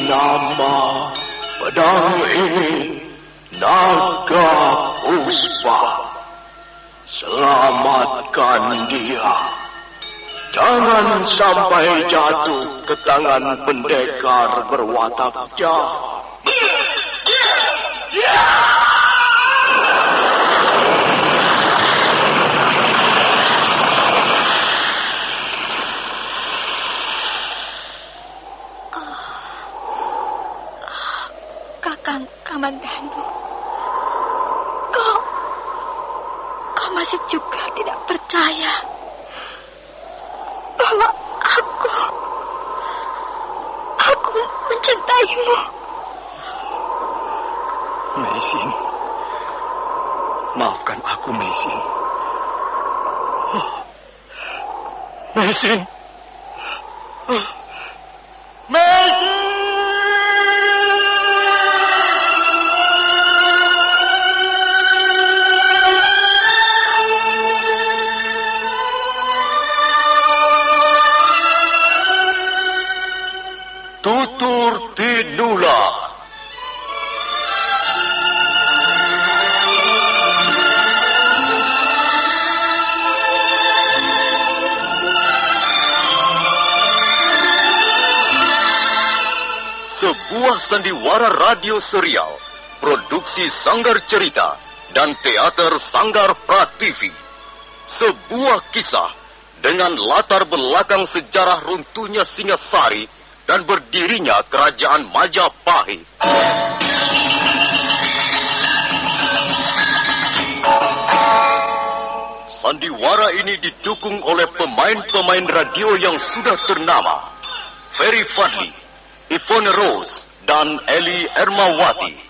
nama pedang ini Naga Puspa. Selamatkan dia. Jangan sampai jatuh ke tangan pendekar berwatak jahat. Kakang Kamandanu, kau masih juga tidak percaya bahwa aku mencintaimu. Meisin, maafkan aku, Meisin. Meisin. Meisin. Tutur Tinula. Sebuah sandiwara radio serial, produksi Sanggar Cerita dan Teater Sanggar Prativi. Sebuah kisah dengan latar belakang sejarah runtuhnya Singasari dan berdirinya Kerajaan Majapahit. Sandiwara ini didukung oleh pemain-pemain radio yang sudah ternama. Ferry Fadli, Ivone Rose, dan Eli Ermawati.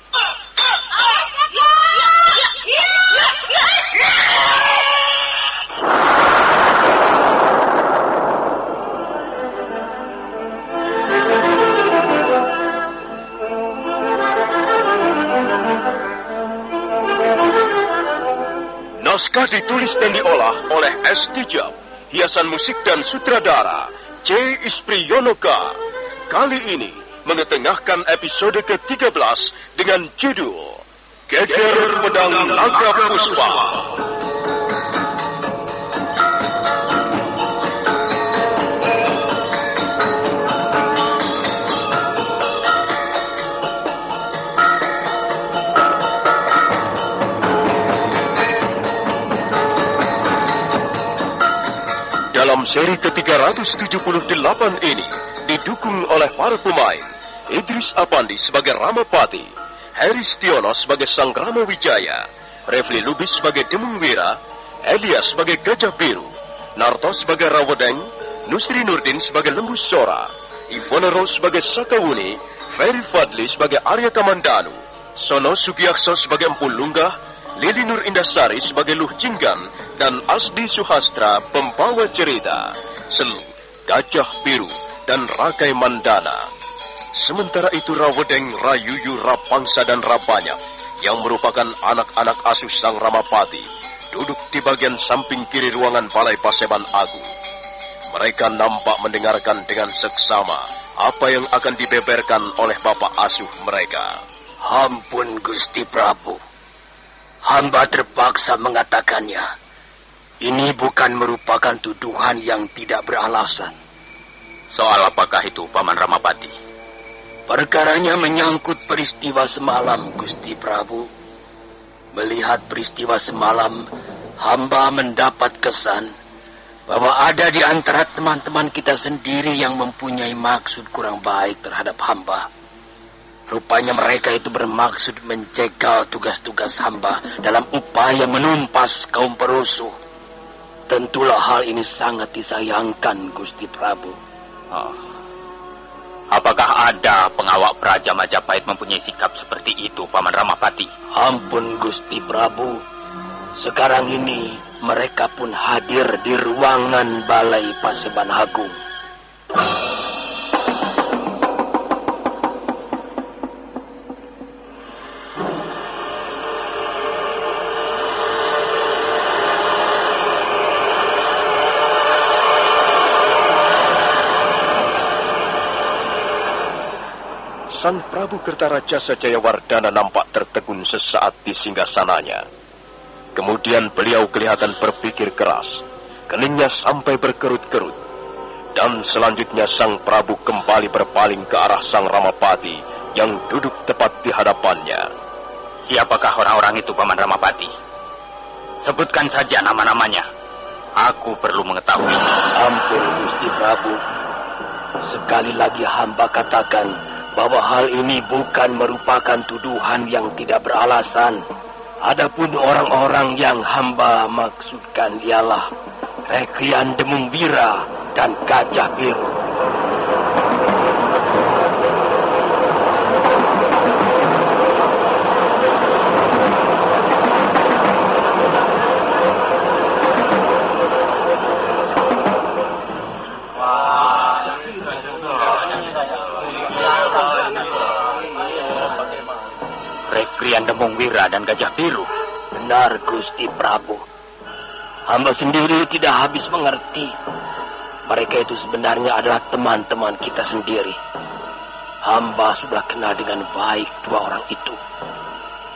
Naskah ditulis dan diolah oleh S. Tijab, hiasan musik dan sutradara C. Ispriyonoka. Kali ini mengetengahkan episode ke-13 dengan judul Geger Pedang Naga Puspa. Dalam seri ke-378 ini didukung oleh para pemain Idris Apandi sebagai Ramapati, Heri Stiono sebagai Sang Rama Wijaya, Refli Lubis sebagai Demung Wira, Elias sebagai Gajah Biru, Narto sebagai Rawedeng, Nusri Nurdin sebagai Lembus Sora, Ivone Rose sebagai Sakawuni, Ferry Fadli sebagai Arya Kamandanu, Sono Sugiakso sebagai Empu Lunggah, Lili Nur Indasari sebagai Luh Jinggan, dan Asdi Suhastra pembawa cerita, Selu, Gajah Biru, dan Rakai Mandana. Sementara itu Rawedeng, Rayuyu, Rapangsa, dan Rabanyak, yang merupakan anak-anak asuh Sang Ramapati, duduk di bagian samping kiri ruangan Balai Paseban Agung. Mereka nampak mendengarkan dengan seksama apa yang akan dibeberkan oleh bapak asuh mereka. Ampun Gusti Prabu, hamba terpaksa mengatakannya. Ini bukan merupakan tuduhan yang tidak beralasan. Soal apakah itu, Paman Ramapati? Perkaranya menyangkut peristiwa semalam, Gusti Prabu. Melihat peristiwa semalam, hamba mendapat kesan bahwa ada di antara teman-teman kita sendiri yang mempunyai maksud kurang baik terhadap hamba. Rupanya mereka itu bermaksud menjegal tugas-tugas hamba dalam upaya menumpas kaum perusuh. Tentulah hal ini sangat disayangkan, Gusti Prabu. Apakah ada pengawal Praja Majapahit mempunyai sikap seperti itu, Paman Ramapati? Ampun, Gusti Prabu. Sekarang ini mereka pun hadir di ruangan Balai Paseban Agung. Sang Prabu Kertarajasa Jayawardana nampak tertegun sesaat di singgasananya. Kemudian beliau kelihatan berpikir keras. Keningnya sampai berkerut-kerut. Dan selanjutnya Sang Prabu kembali berpaling ke arah Sang Ramapati yang duduk tepat di hadapannya. Siapakah orang-orang itu, Paman Ramapati? Sebutkan saja nama-namanya. Aku perlu mengetahui. Ampun, Gusti Prabu. Sekali lagi hamba katakan bahwa hal ini bukan merupakan tuduhan yang tidak beralasan. Adapun orang-orang yang hamba maksudkan ialah Rekrian Demungwira dan Gajah Biru. Rekrian Demungwira dan Gajah Biru. Benar, Gusti Prabu. Hamba sendiri tidak habis mengerti. Mereka itu sebenarnya adalah teman-teman kita sendiri. Hamba sudah kenal dengan baik dua orang itu.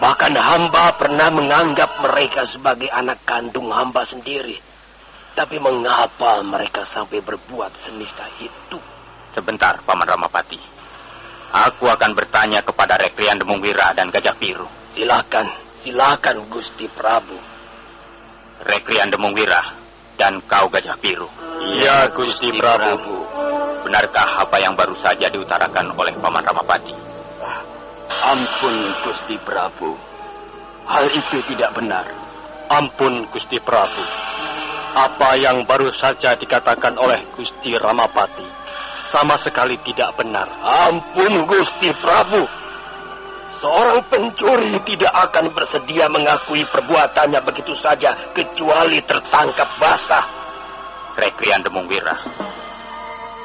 Bahkan hamba pernah menganggap mereka sebagai anak kandung hamba sendiri. Tapi mengapa mereka sampai berbuat senista itu? Sebentar, Paman Ramapati. Aku akan bertanya kepada Rekrian Demungwira dan Gajah Biru. Silakan Gusti Prabu. Rekrian Demungwira dan kau Gajah Biru. Iya, Gusti Prabu. Benarkah apa yang baru saja diutarakan oleh Paman Ramapati? Ampun, Gusti Prabu. Hal itu tidak benar. Ampun, Gusti Prabu. Apa yang baru saja dikatakan oleh Gusti Ramapati sama sekali tidak benar. Ampun, Gusti Prabu. Seorang pencuri tidak akan bersedia mengakui perbuatannya begitu saja kecuali tertangkap basah. Rekrian Demungwira,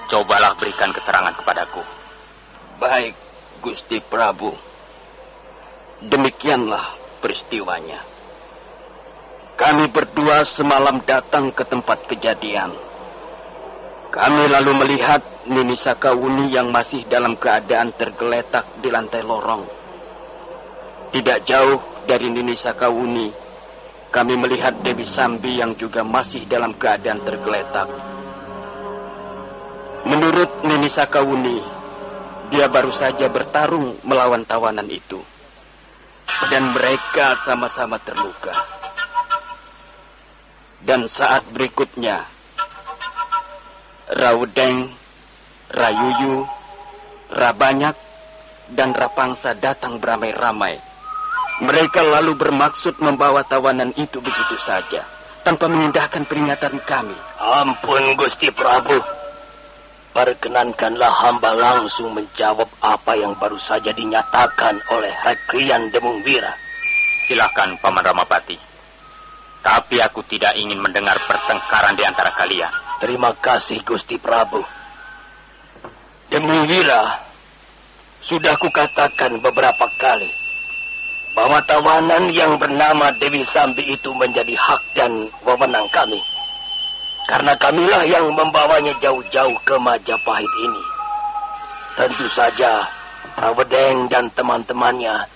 cobalah berikan keterangan kepadaku. Baik, Gusti Prabu. Demikianlah peristiwanya. Kami berdua semalam datang ke tempat kejadian. Kami lalu melihat Nini Sakawuni yang masih dalam keadaan tergeletak di lantai lorong. Tidak jauh dari Nini Sakawuni, kami melihat Dewi Sambi yang juga masih dalam keadaan tergeletak. Menurut Nini Sakawuni, dia baru saja bertarung melawan tawanan itu. Dan mereka sama-sama terluka. Dan saat berikutnya, Raudeng, Rayuyu, Rabanyak, dan Rapangsa datang beramai-ramai. Mereka lalu bermaksud membawa tawanan itu begitu saja, tanpa mengindahkan peringatan kami. Ampun, Gusti Prabu. Perkenankanlah hamba langsung menjawab apa yang baru saja dinyatakan oleh Rekrian Demungwira. Silakan, Paman Ramapati. Tapi aku tidak ingin mendengar pertengkaran di antara kalian. Terima kasih, Gusti Prabu. Demungwira, sudah kukatakan beberapa kali bahwa tawanan yang bernama Dewi Sambi itu menjadi hak dan wewenang kami. Karena kamilah yang membawanya jauh-jauh ke Majapahit ini. Tentu saja Raudeng dan teman-temannya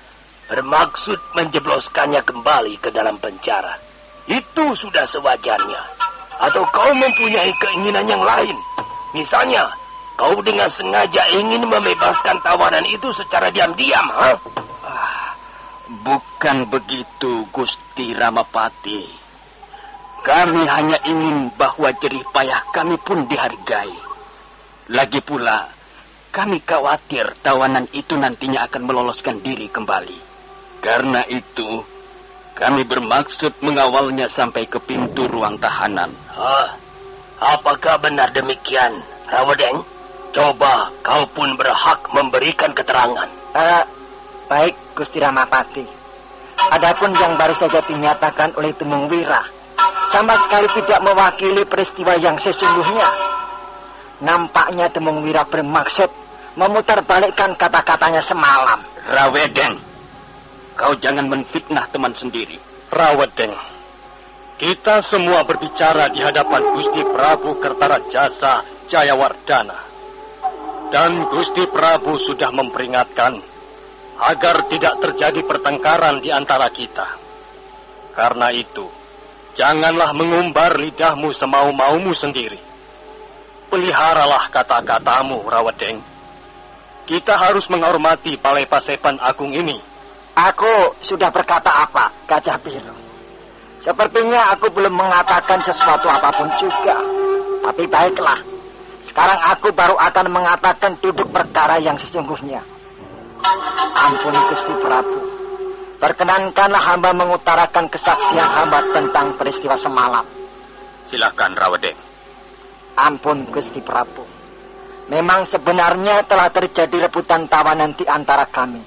bermaksud menjebloskannya kembali ke dalam penjara. Itu sudah sewajarnya. Atau kau mempunyai keinginan yang lain? Misalnya, kau dengan sengaja ingin membebaskan tawanan itu secara diam-diam, ha? Bukan begitu, Gusti Ramapati. Kami hanya ingin bahwa jerih payah kami pun dihargai. Lagi pula, kami khawatir tawanan itu nantinya akan meloloskan diri kembali. Karena itu, kami bermaksud mengawalnya sampai ke pintu ruang tahanan. Apakah benar demikian, Raudeng? Coba kau pun berhak memberikan keterangan. Baik, Gusti Ramapati. Adapun yang baru saja dinyatakan oleh Demungwira sama sekali tidak mewakili peristiwa yang sesungguhnya. Nampaknya Demungwira bermaksud memutarbalikkan kata-katanya semalam. Raudeng, kau jangan menfitnah teman sendiri. Raudeng, kita semua berbicara di hadapan Gusti Prabu Kertarajasa Jayawardana. Dan Gusti Prabu sudah memperingatkan agar tidak terjadi pertengkaran di antara kita. Karena itu, janganlah mengumbar lidahmu semau-maumu sendiri. Peliharalah kata-katamu, Rawedeng. Kita harus menghormati Balai Paseban Agung ini. Aku sudah berkata apa, Gajah Biru? Sepertinya aku belum mengatakan sesuatu apapun juga. Tapi baiklah, sekarang aku baru akan mengatakan duduk perkara yang sesungguhnya. Ampun Gusti Prabu, perkenankanlah hamba mengutarakan kesaksian hamba tentang peristiwa semalam. Silakan, Rawedeng. Ampun Gusti Prabu, memang sebenarnya telah terjadi rebutan tawanan di antara kami,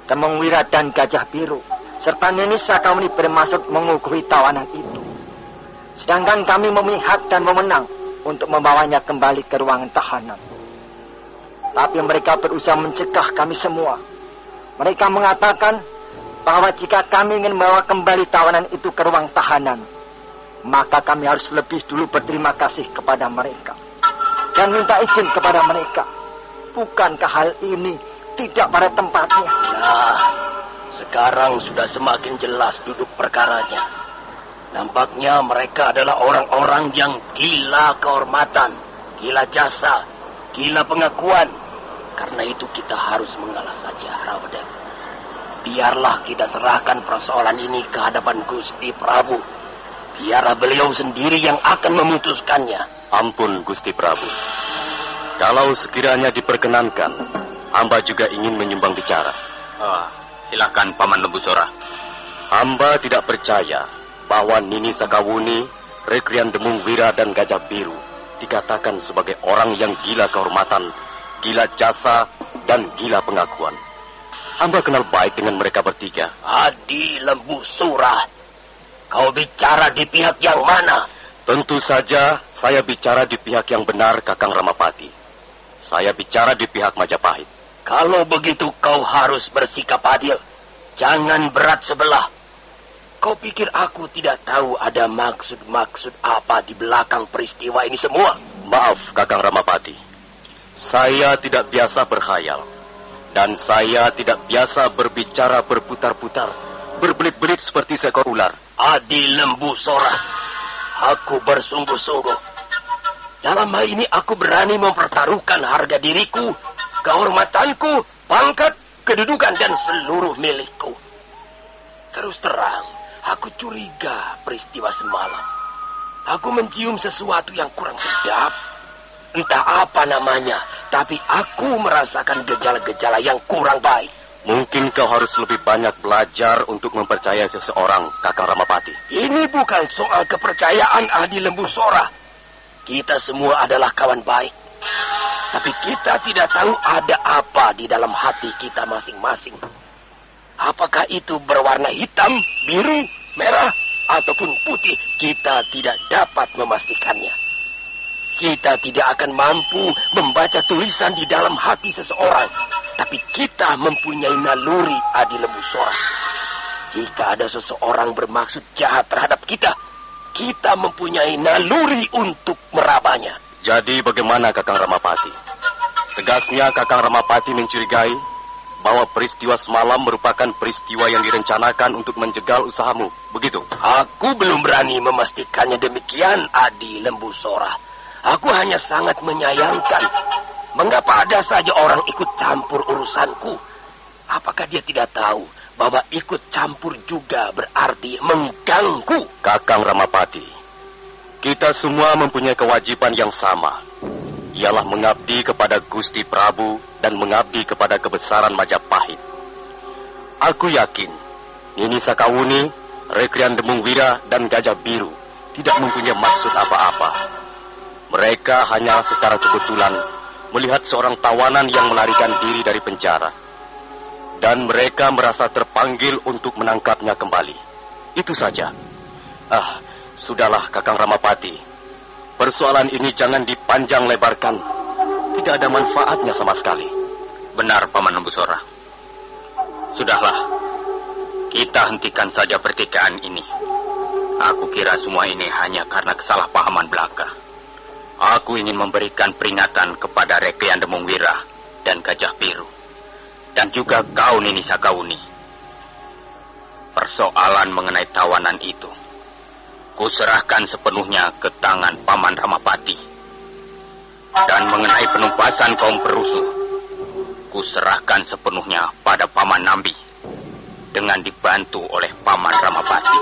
Temung Wira dan Gajah Biru, serta Nini Sakauni bermaksud mengukuhi tawanan itu. Sedangkan kami memihak dan memenang untuk membawanya kembali ke ruangan tahanan. Tapi mereka berusaha mencegah kami semua. Mereka mengatakan bahwa jika kami ingin membawa kembali tawanan itu ke ruang tahanan, maka kami harus lebih dulu berterima kasih kepada mereka dan minta izin kepada mereka. Bukankah hal ini tidak pada tempatnya? Nah, sekarang sudah semakin jelas duduk perkaranya. Nampaknya mereka adalah orang-orang yang gila kehormatan, gila jasa, gila pengakuan. Karena itu kita harus mengalah saja, Rawedeng. Biarlah kita serahkan persoalan ini ke hadapan Gusti Prabu. Biarlah beliau sendiri yang akan memutuskannya. Ampun Gusti Prabu. Kalau sekiranya diperkenankan, hamba juga ingin menyumbang bicara. Silakan Paman Lembu Sora. Hamba tidak percaya bahwa Nini Sakawuni, Rekrian Demung Wira dan Gajah Biru dikatakan sebagai orang yang gila kehormatan, gila jasa, dan gila pengakuan. Hamba kenal baik dengan mereka bertiga. Adi Lembu Sora, kau bicara di pihak yang mana? Tentu saja saya bicara di pihak yang benar, Kakang Ramapati. Saya bicara di pihak Majapahit. Kalau begitu kau harus bersikap adil. Jangan berat sebelah. Kau pikir aku tidak tahu ada maksud-maksud apa di belakang peristiwa ini semua? Maaf, Kakang Ramapati. Saya tidak biasa berkhayal. Dan saya tidak biasa berbicara berputar-putar, berbelit-belit seperti seekor ular. Adi Lembu Sora, aku bersungguh-sungguh. Dalam hal ini aku berani mempertaruhkan harga diriku, kehormatanku, pangkat, kedudukan, dan seluruh milikku. Terus terang, aku curiga peristiwa semalam. Aku mencium sesuatu yang kurang sedap. Entah apa namanya, tapi aku merasakan gejala-gejala yang kurang baik. Mungkin kau harus lebih banyak belajar untuk mempercayai seseorang, Kakang Ramapati. Ini bukan soal kepercayaan, Adi Lembu Sora. Kita semua adalah kawan baik. Tapi kita tidak tahu ada apa di dalam hati kita masing-masing. Apakah itu berwarna hitam, biru, merah, ataupun putih, kita tidak dapat memastikannya. Kita tidak akan mampu membaca tulisan di dalam hati seseorang. Tapi kita mempunyai naluri, Adi Lembu Sora. Jika ada seseorang bermaksud jahat terhadap kita, kita mempunyai naluri untuk merabanya. Jadi bagaimana, Kakang Ramapati? Tegasnya Kakang Ramapati mencurigai bahwa peristiwa semalam merupakan peristiwa yang direncanakan untuk menjegal usahamu, begitu? Aku belum berani memastikannya demikian, Adi Lembu Sora. Aku hanya sangat menyayangkan mengapa ada saja orang ikut campur urusanku. Apakah dia tidak tahu bahwa ikut campur juga berarti mengganggu? Kakang Ramapati, kita semua mempunyai kewajiban yang sama. Ialah mengabdi kepada Gusti Prabu dan mengabdi kepada kebesaran Majapahit. Aku yakin Nini Sakawuni, Rekrian Demung Wira, dan Gajah Biru tidak mempunyai maksud apa-apa. Mereka hanya secara kebetulan melihat seorang tawanan yang melarikan diri dari penjara. Dan mereka merasa terpanggil untuk menangkapnya kembali. Itu saja. Sudahlah Kakang Ramapati. Persoalan ini jangan dipanjang lebarkan. Tidak ada manfaatnya sama sekali. Benar, Paman Lembu Sora. Sudahlah. Kita hentikan saja pertikaian ini. Aku kira semua ini hanya karena kesalahpahaman belaka. Aku ingin memberikan peringatan kepada Rekean Demung Wira dan Gajah Biru, dan juga kau Nini Sakauni. Persoalan mengenai tawanan itu kuserahkan sepenuhnya ke tangan Paman Ramapati. Dan mengenai penumpasan kaum perusuh, kuserahkan sepenuhnya pada Paman Nambi dengan dibantu oleh Paman Ramapati.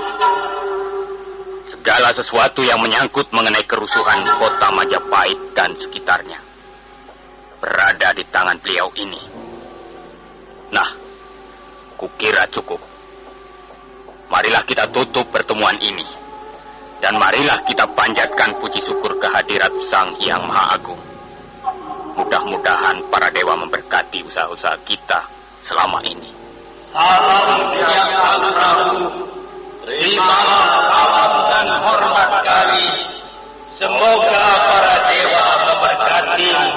Segala sesuatu yang menyangkut mengenai kerusuhan kota Majapahit dan sekitarnya berada di tangan beliau ini. Nah, kukira cukup. Marilah kita tutup pertemuan ini, dan marilah kita panjatkan puji syukur kehadirat Sang Hyang Maha Agung. Mudah-mudahan para dewa memberkati usaha-usaha kita selama ini. Salam Hyang Prabu. Terimalah salam dan hormat kami. Semoga para dewa memberkatimu.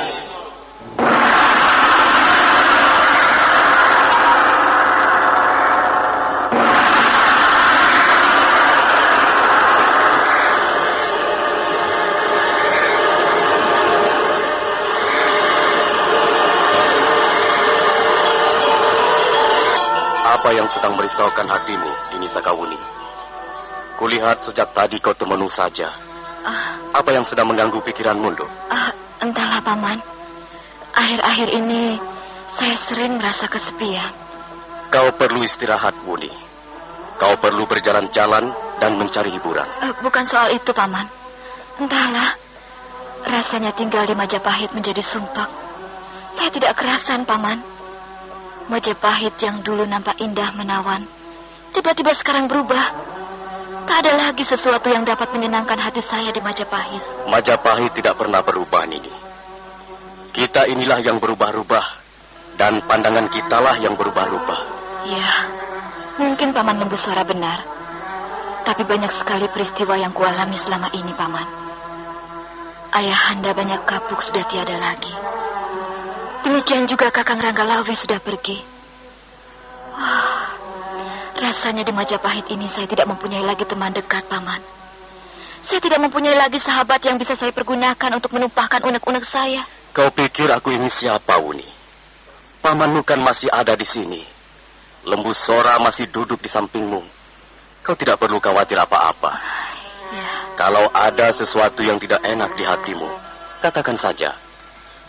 Apa yang sedang merisaukan hatimu, Nini Sakauni? Kulihat sejak tadi kau termenung saja. Apa yang sedang mengganggu pikiranmu, Nduk? Entahlah, Paman. Akhir-akhir ini saya sering merasa kesepian. Kau perlu istirahat, Wuni. Kau perlu berjalan-jalan dan mencari hiburan. Bukan soal itu, Paman. Entahlah, rasanya tinggal di Majapahit menjadi sumpek. Saya tidak kerasan, Paman. Majapahit yang dulu nampak indah menawan, tiba-tiba sekarang berubah. Tak ada lagi sesuatu yang dapat menyenangkan hati saya di Majapahit. Majapahit tidak pernah berubah, Nini. Kita inilah yang berubah-ubah, dan pandangan kitalah yang berubah-ubah. Ya, mungkin Paman Lembu Suara benar. Tapi banyak sekali peristiwa yang kualami selama ini, Paman. Ayahanda banyak kapuk sudah tiada lagi. Demikian juga Kakang Ranggalawi sudah pergi. Rasanya di Majapahit ini saya tidak mempunyai lagi teman dekat, Paman. Saya tidak mempunyai lagi sahabat yang bisa saya pergunakan untuk menumpahkan unek-unek saya. Kau pikir aku ini siapa, Wuni? Pamanmu kan masih ada di sini. Lembu Sora masih duduk di sampingmu. Kau tidak perlu khawatir apa-apa. Ya. Kalau ada sesuatu yang tidak enak di hatimu, katakan saja.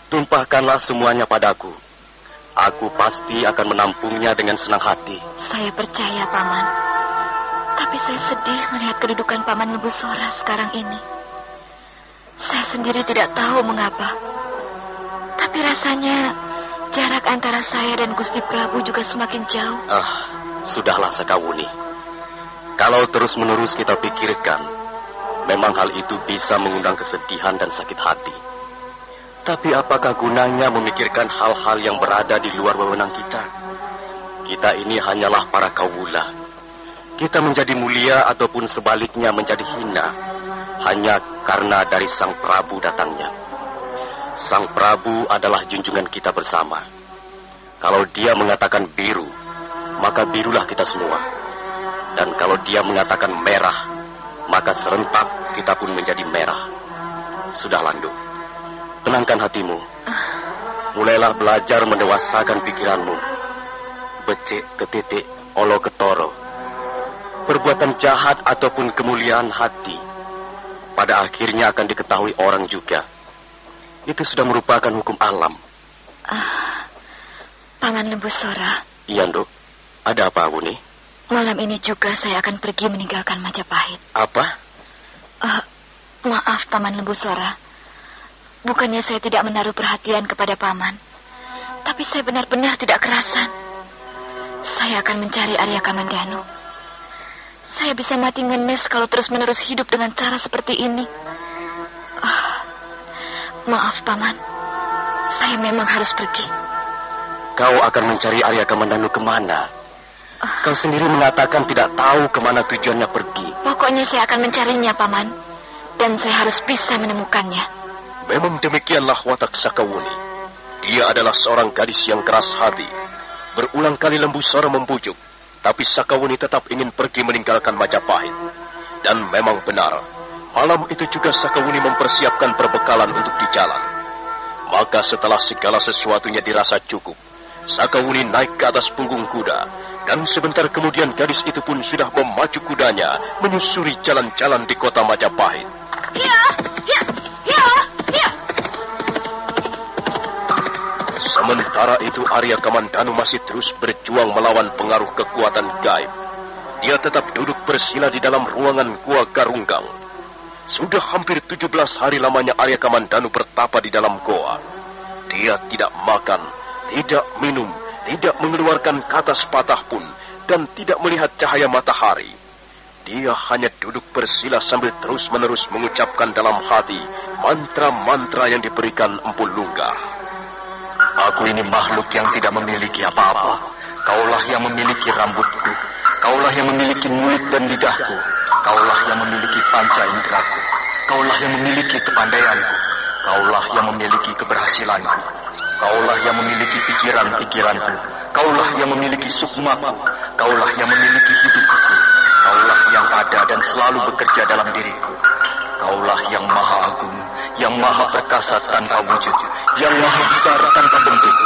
Tumpahkanlah semuanya padaku. Aku pasti akan menampungnya dengan senang hati. Saya percaya, Paman. Tapi saya sedih melihat kedudukan Paman Lembu Sora sekarang ini. Saya sendiri tidak tahu mengapa. Tapi rasanya jarak antara saya dan Gusti Prabu juga semakin jauh. Sudahlah Sakawuni. Kalau terus-menerus kita pikirkan, memang hal itu bisa mengundang kesedihan dan sakit hati. Tapi apakah gunanya memikirkan hal-hal yang berada di luar wewenang kita? Kita ini hanyalah para kawula. Kita menjadi mulia ataupun sebaliknya menjadi hina, hanya karena dari Sang Prabu datangnya. Sang Prabu adalah junjungan kita bersama. Kalau dia mengatakan biru, maka birulah kita semua. Dan kalau dia mengatakan merah, maka serentak kita pun menjadi merah. Sudah, Landu. Tenangkan hatimu. Mulailah belajar mendewasakan pikiranmu. Becik ke titik, olo ke toro. Perbuatan jahat ataupun kemuliaan hati pada akhirnya akan diketahui orang juga. Itu sudah merupakan hukum alam. Paman Lembu Sora. Iya, Nduk. Ada apa, Wuni? Malam ini juga saya akan pergi meninggalkan Majapahit. Apa? Maaf, Paman Lembu Sora. Bukannya saya tidak menaruh perhatian kepada Paman, tapi saya benar-benar tidak kerasan. Saya akan mencari Arya Kamandanu. Saya bisa mati ngenes kalau terus-menerus hidup dengan cara seperti ini. Maaf, Paman. Saya memang harus pergi. Kau akan mencari Arya Kamandanu kemana? Kau sendiri mengatakan tidak tahu kemana tujuannya pergi. Pokoknya saya akan mencarinya, Paman. Dan saya harus bisa menemukannya. Memang demikianlah watak Sakawuni. Dia adalah seorang gadis yang keras hati. Berulang kali Lembu Sora membujuk, tapi Sakawuni tetap ingin pergi meninggalkan Majapahit. Dan memang benar, Malam itu juga Sakawuni mempersiapkan perbekalan untuk di jalan. Maka setelah segala sesuatunya dirasa cukup, Sakawuni naik ke atas punggung kuda, dan sebentar kemudian gadis itu pun sudah memacu kudanya menyusuri jalan-jalan di kota Majapahit. Ya. Sementara itu Arya Kamandanu masih terus berjuang melawan pengaruh kekuatan gaib. Dia tetap duduk bersila di dalam ruangan Gua Garunggang. Sudah hampir 17 hari lamanya Arya Kamandanu bertapa di dalam goa. Dia tidak makan, tidak minum, tidak mengeluarkan kata sepatah pun, dan tidak melihat cahaya matahari. Dia hanya duduk bersila sambil terus-menerus mengucapkan dalam hati mantra-mantra yang diberikan Empu Lunggah. Aku ini makhluk yang tidak memiliki apa-apa. Kaulah yang memiliki rambutku. Kaulah yang memiliki mulut dan lidahku. Kaulah yang memiliki panca inderaku. Kaulah yang memiliki kepandaianku. Kaulah yang memiliki keberhasilanku. Kaulah yang memiliki pikiran-pikiranku. Kaulah yang memiliki sukmaku. Kaulah yang memiliki hidupku. Kaulah yang ada dan selalu bekerja dalam diriku. Kaulah yang maha agung, yang maha perkasa tanpa wujud, yang maha besar tanpa bentuk.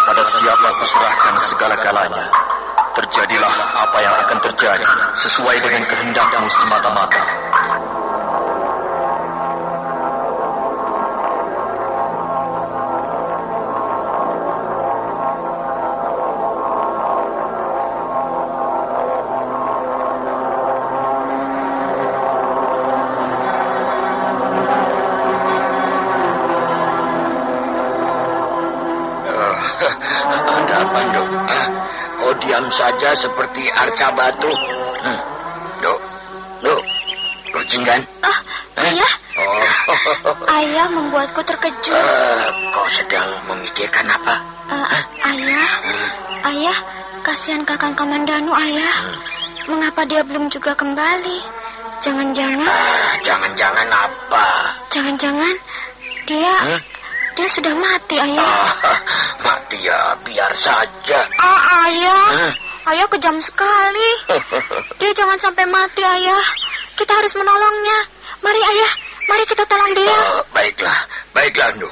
Pada siapa kuserahkan segala-galanya. Terjadilah apa yang akan terjadi sesuai dengan kehendakmu semata-mata. Diam saja seperti arca batu. Duk, Jinggan. Ayah. Ayah membuatku terkejut. Kau sedang memikirkan apa? Ayah, kasihan Kakang Kamandanu, Ayah. Mengapa dia belum juga kembali? Jangan-jangan... Jangan-jangan apa? Jangan-jangan dia sudah mati, Ayah. Mati ya, biar saja. Ayah. Ayah kejam sekali. Dia jangan sampai mati, Ayah. Kita harus menolongnya. Mari, Ayah. Mari kita tolong dia. Baiklah, Nduk.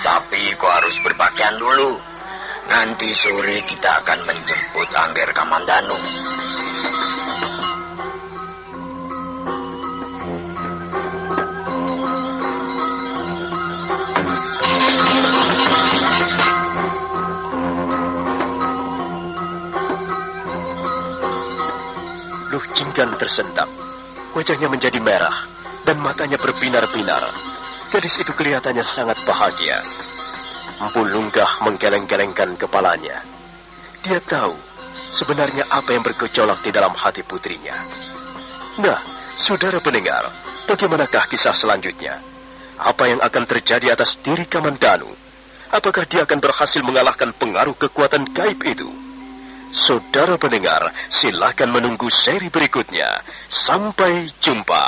Tapi kau harus berpakaian dulu. Nanti sore kita akan menjemput Angger Kamandanu. Jinggan tersentak. Wajahnya menjadi merah dan matanya berbinar-binar. Gadis itu kelihatannya sangat bahagia. Empu Lunggah menggeleng-gelengkan kepalanya. Dia tahu sebenarnya apa yang bergejolak di dalam hati putrinya. Nah, saudara pendengar, bagaimanakah kisah selanjutnya? Apa yang akan terjadi atas diri Kamandanu? Apakah dia akan berhasil mengalahkan pengaruh kekuatan gaib itu? Saudara pendengar, silakan menunggu seri berikutnya. Sampai jumpa.